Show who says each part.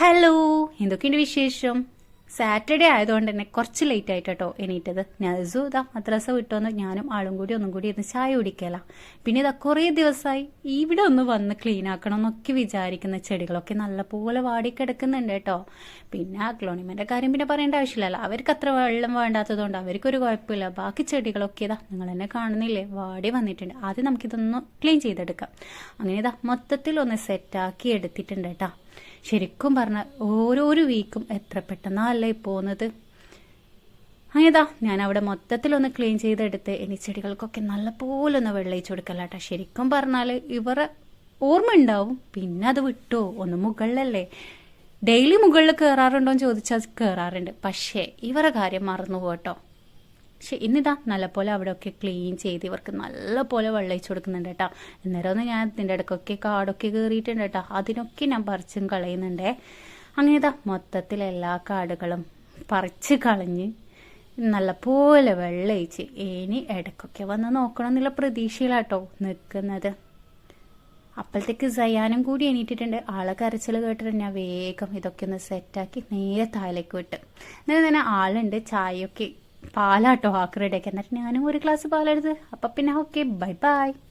Speaker 1: Hello, എന്തൊക്കെയുണ്ട് വിശേഷം? Saturday ആയതുകൊണ്ട് തന്നെ കുറച്ച് ലേറ്റ് ആയിട്ടോ എണീറ്റത്. നസു ഇതാ മദ്രസ വിട്ടോന്ന് ഞാനും ആളും കൂടി ഒന്നും കൂടി ഇന്ന് ചായ കുടിക്കല. പിന്നെ ഇതാ കുറേ ദിവസമായി ഇവിടെ ഒന്ന് വന്ന് ക്ലീൻ ആക്കണം എന്നൊക്കെ വിചാരിക്കുന്ന ചെടികളൊക്കെ നല്ലപോലെ വാടിക്കിടക്കുന്നുണ്ട് കേട്ടോ. പിന്നെ അഗ്ലോണിമന്റെ കാര്യം പിന്നെ പറയേണ്ട ആവശ്യമില്ലല്ലോ, അവർക്ക് അത്ര വെള്ളം വേണ്ടാത്തതുകൊണ്ട് അവർക്കൊരു കുഴപ്പമില്ല. ബാക്കി ചെടികളൊക്കെ ഇതാ നിങ്ങൾ തന്നെ കാണുന്നില്ലേ, വാടി വന്നിട്ടുണ്ട്. ആദ്യം നമുക്കിതൊന്ന് ക്ലീൻ ചെയ്തെടുക്കാം. അങ്ങനെ ഇതാ മൊത്തത്തിൽ ഒന്ന് സെറ്റാക്കി എടുത്തിട്ടുണ്ട് കേട്ടോ. ശരിക്കും പറഞ്ഞാൽ ഓരോരോ വീക്കും എത്ര പെട്ടെന്നല്ലേ പോകുന്നത്. അങ്ങനെതാ ഞാൻ അവിടെ മൊത്തത്തിലൊന്ന് ക്ലീൻ ചെയ്തെടുത്ത് ഇനി ചെടികൾക്കൊക്കെ നല്ലപോലെ ഒന്ന് വെള്ളയിച്ചു കൊടുക്കലാട്ടോ. ശരിക്കും പറഞ്ഞാൽ ഇവരെ ഓർമ്മ ഉണ്ടാവും, പിന്നെ അത് വിട്ടോ. ഒന്ന് മുകളിലല്ലേ, ഡെയിലി മുകളിൽ കയറാറുണ്ടോ എന്ന് ചോദിച്ചാൽ കയറാറുണ്ട്, പക്ഷേ ഇവരെ കാര്യം മറന്നു പോട്ടോ. പക്ഷെ ഇന്നിതാ നല്ലപോലെ അവിടെയൊക്കെ ക്ലീൻ ചെയ്ത് ഇവർക്ക് നല്ലപോലെ വെള്ളയിച്ചു കൊടുക്കുന്നുണ്ട് കേട്ടോ. അന്നേരം ഒന്ന് ഞാൻ ഇതിൻ്റെ ഇടയ്ക്കൊക്കെ കാടൊക്കെ കയറിയിട്ടുണ്ട് കേട്ടോ, അതിനൊക്കെ ഞാൻ പറിച്ചും കളയുന്നുണ്ടേ. അങ്ങനെ ഇതാ മൊത്തത്തിൽ എല്ലാ കാടുകളും പറിച്ച് കളഞ്ഞ് നല്ലപോലെ വെള്ളയിച്ച് ഇനി ഇടയ്ക്കൊക്കെ വന്ന് നോക്കണം എന്നുള്ള പ്രതീക്ഷയിലാട്ടോ നിൽക്കുന്നത്. അപ്പോഴത്തേക്ക് സയാനും കൂടി എണീറ്റിട്ടുണ്ട്. ആളെ കരച്ചിൽ കേട്ടിട്ട് ഞാൻ വേഗം ഇതൊക്കെ ഒന്ന് സെറ്റാക്കി നേരെ താഴേക്ക് വിട്ട്. എന്നിട്ട് തന്നെ ആളുണ്ട് ചായയൊക്കെ പാലാട്ടോ ആക്കി റെഡിയാക്കി. എന്നിട്ട് ഞാനും ഒരു ഗ്ലാസ് പാലെടുത്ത്. അപ്പം പിന്നെ ഓക്കെ, ബൈ ബൈ.